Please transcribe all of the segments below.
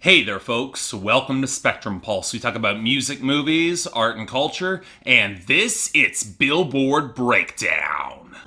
Hey there folks, welcome to Spectrum Pulse. We talk about music, movies, art and culture, and it's Billboard Breakdown.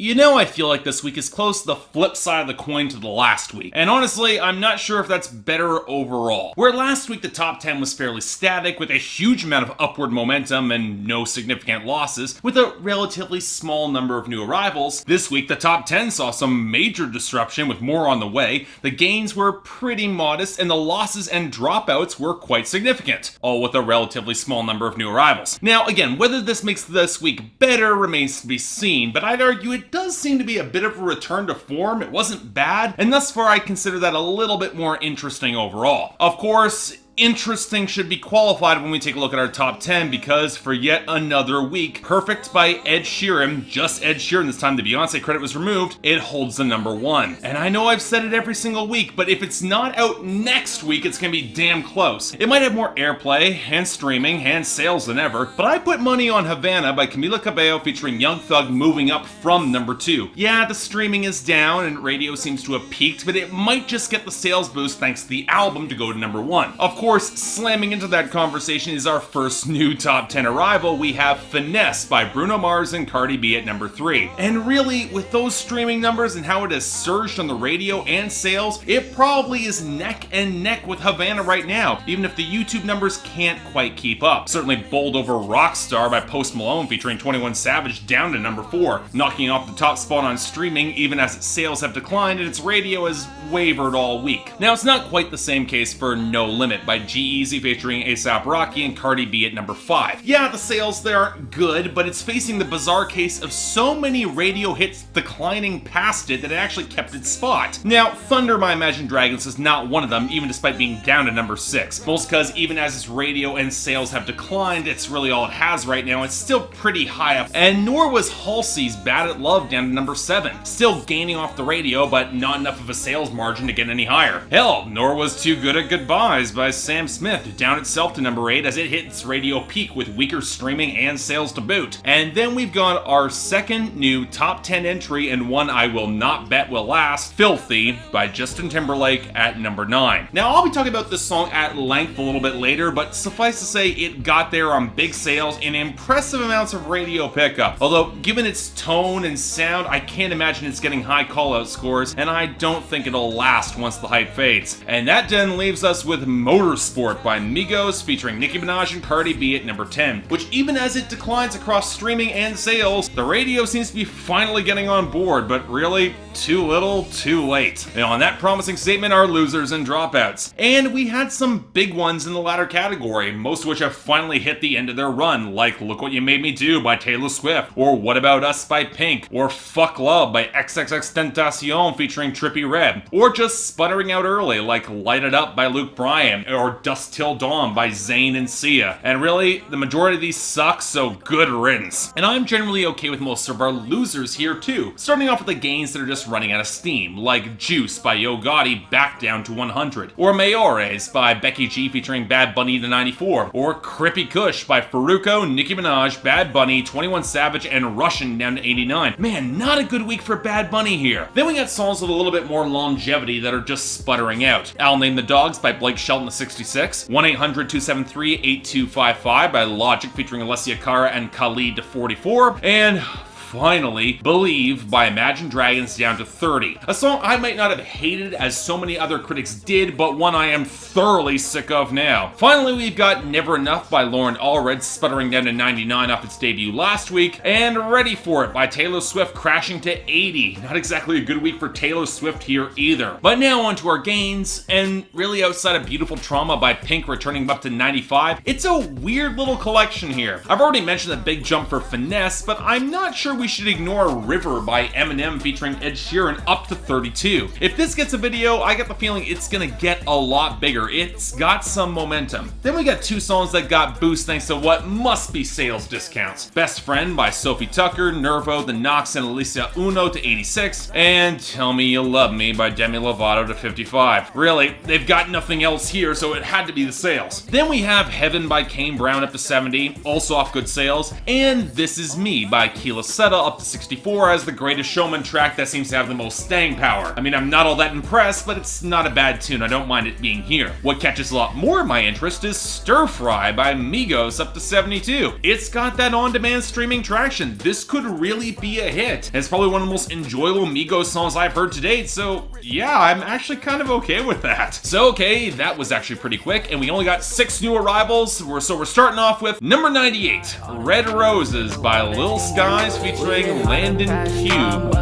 You know, I feel like this week is close to the flip side of the coin to the last week. And honestly, I'm not sure if that's better overall. Where last week the top 10 was fairly static with a huge amount of upward momentum and no significant losses, with a relatively small number of new arrivals, this week the top 10 saw some major disruption with more on the way. The gains were pretty modest and the losses and dropouts were quite significant, all with a relatively small number of new arrivals. Now again, whether this makes this week better remains to be seen, but I'd argue it does seem to be a bit of a return to form. It wasn't bad, and thus far I consider that a little bit more interesting overall. Of course, interesting should be qualified when we take a look at our top 10 because for yet another week, Perfect by Ed Sheeran, just Ed Sheeran this time, the Beyonce credit was removed, it holds the number one. And I know I've said it every single week, but if it's not out next week, it's gonna be damn close. It might have more airplay and streaming and sales than ever, but I put money on Havana by Camila Cabello featuring Young Thug moving up from number 2. Yeah, the streaming is down and radio seems to have peaked, but it might just get the sales boost thanks to the album to go to number 1. Of course, slamming into that conversation is our first new top 10 arrival. We have Finesse by Bruno Mars and Cardi B at number 3. And really, with those streaming numbers and how it has surged on the radio and sales, it probably is neck and neck with Havana right now, even if the YouTube numbers can't quite keep up. Certainly bowled over Rockstar by Post Malone featuring 21 Savage down to number 4, knocking off the top spot on streaming even as its sales have declined and its radio has wavered all week. Now, it's not quite the same case for No Limit by G-Eazy featuring A$AP Rocky and Cardi B at number 5. Yeah, the sales there aren't good, but it's facing the bizarre case of so many radio hits declining past it that it actually kept its spot. Now, Thunder by Imagine Dragons is not one of them, even despite being down to number 6. Most because even as its radio and sales have declined, it's really all it has right now. It's still pretty high up, and nor was Halsey's Bad at Love down to number 7. Still gaining off the radio, but not enough of a sales margin to get any higher. Hell, nor was Too Good at Goodbyes by Sam Smith down itself to number 8 as it hit its radio peak with weaker streaming and sales to boot. And then we've got our second new top 10 entry and one I will not bet will last, Filthy by Justin Timberlake at number 9. Now I'll be talking about this song at length a little bit later, but suffice to say it got there on big sales and impressive amounts of radio pickup. Although given its tone and sound, I can't imagine it's getting high call-out scores, and I don't think it'll last once the hype fades. And that then leaves us with Motorsport by Migos featuring Nicki Minaj and Cardi B at number 10, which even as it declines across streaming and sales, the radio seems to be finally getting on board, but really, too little, too late. And on that promising statement are losers and dropouts. And we had some big ones in the latter category, most of which have finally hit the end of their run, like Look What You Made Me Do by Taylor Swift, or What About Us by Pink, or Fuck Love by XXXTentacion featuring Trippie Redd, or just sputtering out early like Light It Up by Luke Bryan, or Dust Till Dawn by Zayn and Sia. And really, the majority of these suck, so good riddance. And I'm generally okay with most of our losers here too, starting off with the gains that are just running out of steam, like Juice by Yo Gotti back down to 100, or Mayores by Becky G featuring Bad Bunny to 94, or Crippy Kush by Farruko, Nicki Minaj, Bad Bunny, 21 Savage, and Russian down to 89. Man, not a good week for Bad Bunny here. Then we got songs with a little bit more longevity that are just sputtering out. I'll Name the Dogs by Blake Shelton to 66, 1-800-273-8255 by Logic featuring Alessia Cara and Khalid to 44, and finally, Believe by Imagine Dragons down to 30. A song I might not have hated as so many other critics did, but one I am thoroughly sick of now. Finally, we've got Never Enough by Lauren Allred sputtering down to 99 off its debut last week, and Ready For It by Taylor Swift crashing to 80. Not exactly a good week for Taylor Swift here either. But now on to our gains, and really outside of Beautiful Trauma by Pink returning up to 95, it's a weird little collection here. I've already mentioned the big jump for Finesse, but I'm not sure we should ignore River by Eminem featuring Ed Sheeran up to 32. If this gets a video, I get the feeling it's gonna get a lot bigger. It's got some momentum. Then we got two songs that got boost thanks to what must be sales discounts. Best Friend by Sophie Tucker, Nervo, The Knox, and Alicia Uno to 86, and Tell Me You Love Me by Demi Lovato to 55. Really, they've got nothing else here, so it had to be the sales. Then we have Heaven by Kane Brown up to 70, also off good sales, and This Is Me by Keela Sutton Falsetto up to 64 as the Greatest Showman track that seems to have the most staying power. I mean, I'm not all that impressed, but it's not a bad tune. I don't mind it being here. What catches a lot more of my interest is Stir Fry by Migos up to 72. It's got that on-demand streaming traction. This could really be a hit. And it's probably one of the most enjoyable Migos songs I've heard to date, so yeah, I'm actually kind of okay with that. So okay, that was actually pretty quick, and we only got 6 new arrivals, so we're starting off with number 98, Red Roses by Lil Skies featuring Landon Cube.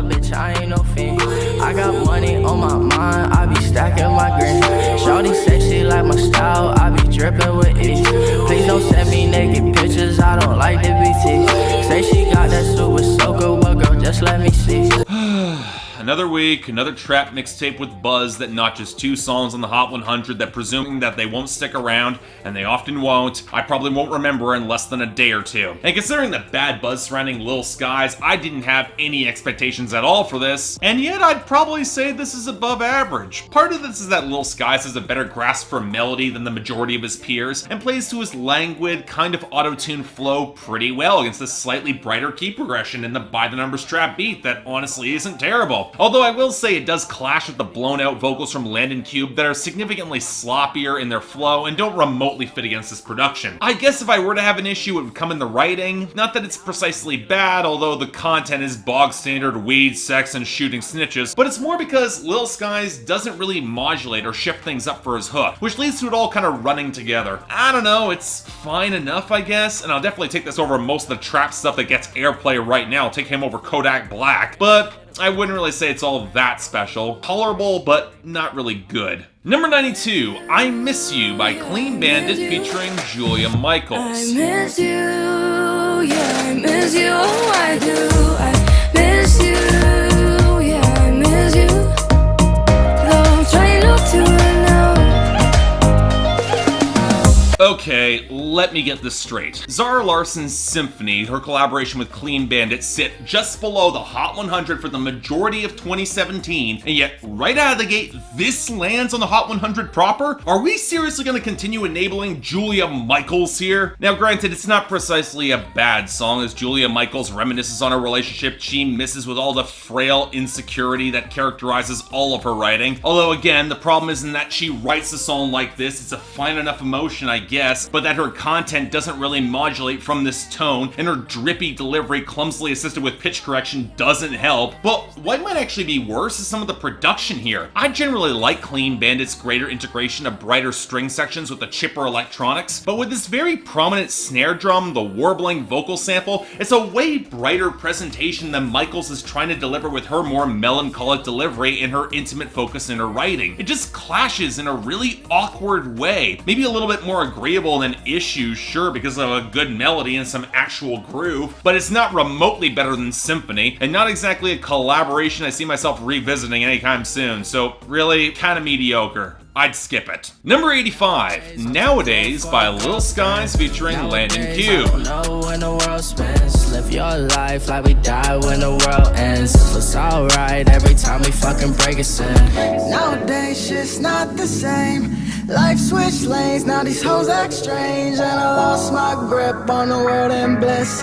I got money on my mind, I be stacking my green. Shawty say she like my style, I be dripping with ease. Please don't send me naked pictures, I don't like the BT. Say she got that super soaker, well girl, just let me see. Another week, another trap mixtape with buzz that notches 2 songs on the Hot 100 that presuming that they won't stick around, and they often won't, I probably won't remember in less than a day or two. And considering the bad buzz surrounding Lil Skies, I didn't have any expectations at all for this, and yet I'd probably say this is above average. Part of this is that Lil Skies has a better grasp for melody than the majority of his peers, and plays to his languid, kind of auto-tune flow pretty well against this slightly brighter key progression in the by-the-numbers trap beat that honestly isn't terrible. Although I will say it does clash with the blown-out vocals from Landon Cube that are significantly sloppier in their flow and don't remotely fit against this production. I guess if I were to have an issue, it would come in the writing. Not that it's precisely bad, although the content is bog-standard weed, sex, and shooting snitches, but it's more because Lil Skies doesn't really modulate or shift things up for his hook, which leads to it all kind of running together. I don't know, it's fine enough, I guess, and I'll definitely take this over most of the trap stuff that gets airplay right now. I'll take him over Kodak Black, but I wouldn't really say it's all that special. Tolerable, but not really good. Number 92, I Miss You by Clean Bandit featuring Julia Michaels. I miss you, yeah, I miss you, oh I do. I miss you, yeah, I miss you. Though I'm trying not to right now. Okay, let me get this straight. Zara Larsson's Symphony, her collaboration with Clean Bandit, sit just below the Hot 100 for the majority of 2017, and yet right out of the gate, this lands on the Hot 100 proper? Are we seriously going to continue enabling Julia Michaels here? Now granted, it's not precisely a bad song, as Julia Michaels reminisces on a relationship she misses with all the frail insecurity that characterizes all of her writing. Although again, the problem isn't that she writes a song like this, it's a fine enough emotion, I guess, but that her content doesn't really modulate from this tone, and her drippy delivery clumsily assisted with pitch correction doesn't help. But what might actually be worse is some of the production here. I generally like Clean Bandit's greater integration of brighter string sections with the chipper electronics, but with this very prominent snare drum, the warbling vocal sample, it's a way brighter presentation than Michaels is trying to deliver with her more melancholic delivery and her intimate focus in her writing. It just clashes in a really awkward way, maybe a little bit more agreeable than Issues, sure, because of a good melody and some actual groove, but it's not remotely better than Symphony, and not exactly a collaboration I see myself revisiting anytime soon, so really, kinda mediocre. I'd skip it. Number 85, Nowadays by Lil Skies featuring Landon Cube. When the world spins, live your life like we die when the world ends. It's alright every time we fucking break a sin. Nowadays shit's not the same. Life switched lanes, now these hoes act strange, and I lost my grip on the world and bliss.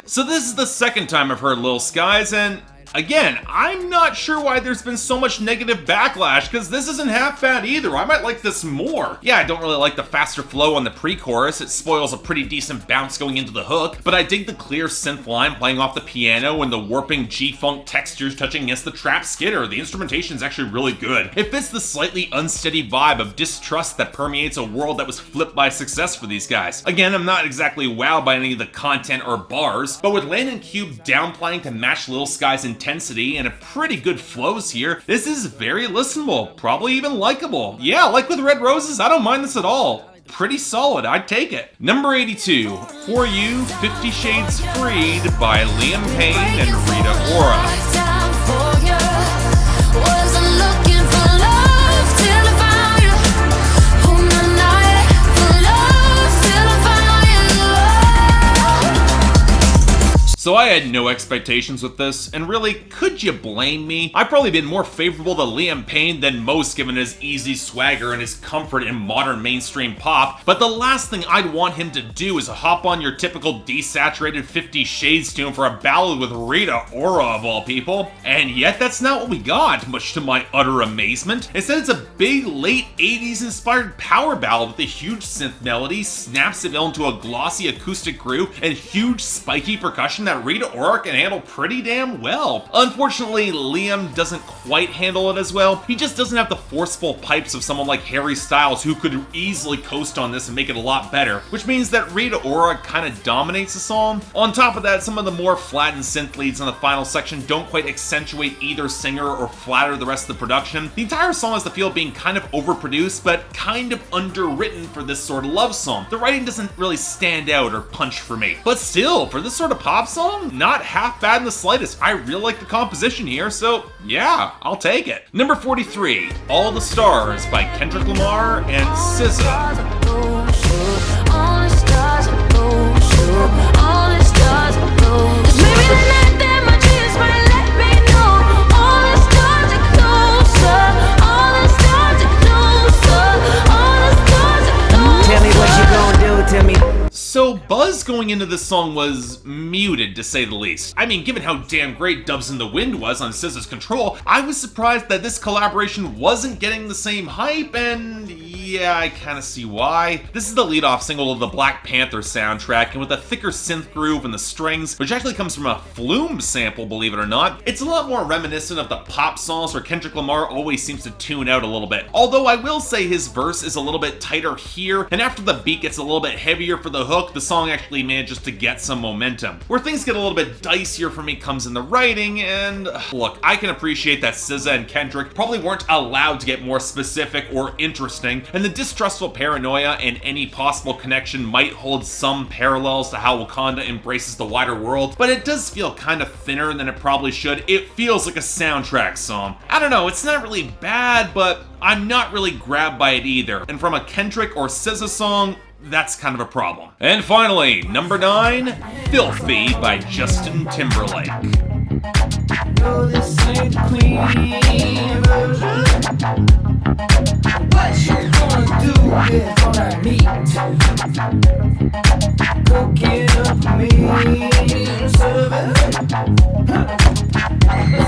So this is the second time I've heard Lil Skies, and again, I'm not sure why there's been so much negative backlash, because this isn't half bad either. I might like this more. Yeah, I don't really like the faster flow on the pre-chorus. It spoils a pretty decent bounce going into the hook, but I dig the clear synth line playing off the piano and the warping G-funk textures touching against the trap skitter. The instrumentation's actually really good. It fits the slightly unsteady vibe of distrust that permeates a world that was flipped by success for these guys. Again, I'm not exactly wowed by any of the content or bars, but with Landon Cube downplaying to match Lil Skies' intensity and a pretty good flows here, this is very listenable, probably even likable. Yeah, like with Red Roses, I don't mind this at all. Pretty solid, I'd take it. Number 82, For You, 50 Shades Freed by Payne and Rita Ora. So I had no expectations with this, and really, could you blame me? I've probably been more favorable to Liam Payne than most given his easy swagger and his comfort in modern mainstream pop, but the last thing I'd want him to do is hop on your typical desaturated 50 Shades tune for a ballad with Rita Ora of all people. And yet that's not what we got, much to my utter amazement. Instead, it's a big late 80s inspired power ballad with a huge synth melody, snaps of it into a glossy acoustic groove, and huge spiky percussion that Rita Ora can handle pretty damn well. Unfortunately, Liam doesn't quite handle it as well. He just doesn't have the forceful pipes of someone like Harry Styles, who could easily coast on this and make it a lot better, which means that Rita Ora kind of dominates the song. On top of that, some of the more flattened synth leads in the final section don't quite accentuate either singer or flatter the rest of the production. The entire song has the feel of being kind of overproduced, but kind of underwritten for this sort of love song. The writing doesn't really stand out or punch for me. But still, for this sort of pop song, not half bad in the slightest. I really like the composition here, so yeah, I'll take it. Number 43, All the Stars by Kendrick Lamar and SZA. So buzz going into this song was muted, to say the least. I mean, given how damn great Dubs in the Wind was on SZA's Control, I was surprised that this collaboration wasn't getting the same hype, and yeah, I kinda see why. This is the lead-off single of the Black Panther soundtrack, and with a thicker synth groove and the strings, which actually comes from a Flume sample, believe it or not, it's a lot more reminiscent of the pop songs where Kendrick Lamar always seems to tune out a little bit. Although I will say his verse is a little bit tighter here, and after the beat gets a little bit heavier for the hook, the song actually manages to get some momentum. Where things get a little bit dicier for me comes in the writing, and look, I can appreciate that SZA and Kendrick probably weren't allowed to get more specific or interesting, and the distrustful paranoia and any possible connection might hold some parallels to how Wakanda embraces the wider world, but it does feel kind of thinner than it probably should. It feels like a soundtrack song. I don't know, it's not really bad, but I'm not really grabbed by it either, and from a Kendrick or SZA song, that's kind of a problem. And finally, number 9, Filthy by Justin Timberlake. No, this ain't the clean version. What you gonna do with all that meat? Cook it up for me and serve it.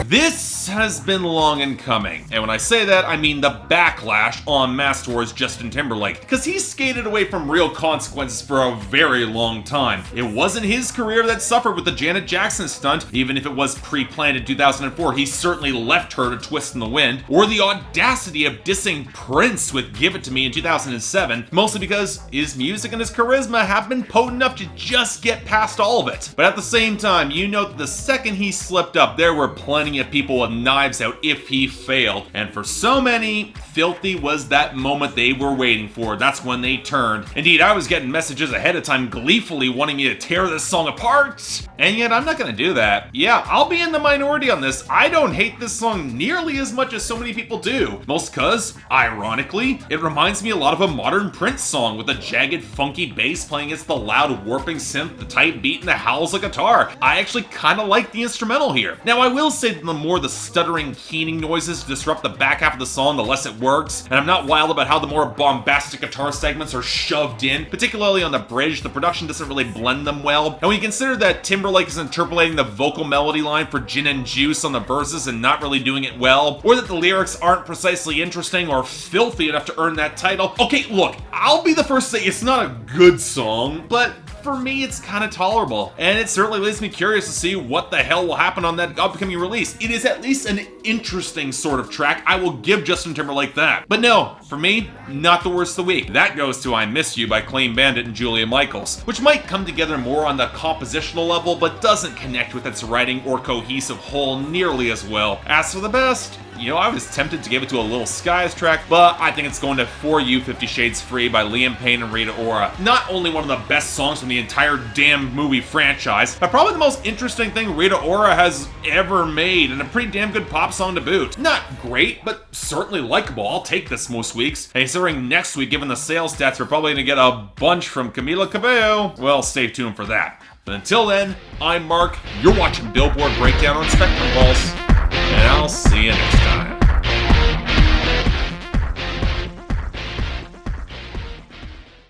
This has been long in coming, and when I say that, I mean the backlash en masse towards Justin Timberlake, because he skated away from real consequences for a very long time. It wasn't his career that suffered with the Janet Jackson stunt, even if it was pre-planned in 2004, he certainly left her to twist in the wind, or the audacity of dissing Prince with Give It To Me in 2007, mostly because his music and his charisma have been potent enough to just get past all of it. But at the same time, you know that the second he slipped up, there were plenty of people with knives out if he failed, and for so many, Filthy was that moment they were waiting for. That's when they turned. Indeed, I was getting messages ahead of time gleefully wanting me to tear this song apart, and yet I'm not gonna do that. Yeah, I'll be in the minority on this. I don't hate this song nearly as much as so many people do, most cause, ironically, it reminds me a lot of a modern Prince song with a jagged, funky bass playing against the loud, warping synth, the tight beat, and the howls of guitar. I actually kinda like the instrumental here. Now, I will say that the more the stuttering, keening noises disrupt the back half of the song, the less it works, and I'm not wild about how the more bombastic guitar segments are shoved in, particularly on the bridge. The production doesn't really blend them well, and when you consider that Timberlake is interpolating the vocal melody line for Gin and Juice on the verses and not really doing it well, or that the lyrics aren't precisely interesting or filthy enough to earn that title. Okay, look, I'll be the first to say it's not a good song, but for me, it's kind of tolerable, and it certainly leaves me curious to see what the hell will happen on that upcoming release. It is at least an interesting sort of track. I will give Justin Timberlake that. But no, for me, not the worst of the week. That goes to I Miss You by Clean Bandit and Julia Michaels, which might come together more on the compositional level, but doesn't connect with its writing or cohesive whole nearly as well. As for the best, you know, I was tempted to give it to a Lil Skies track, but I think it's going to For You 50 Shades Free by Liam Payne and Rita Ora. Not only one of the best songs from the entire damn movie franchise, but probably the most interesting thing Rita Ora has ever made, and a pretty damn good pop song to boot. Not great, but certainly likable. I'll take this most weeks. And considering next week, given the sales stats, we're probably going to get a bunch from Camila Cabello, well, stay tuned for that. But until then, I'm Mark, you're watching Billboard Breakdown on Spectrum Pulse, and I'll see you next time.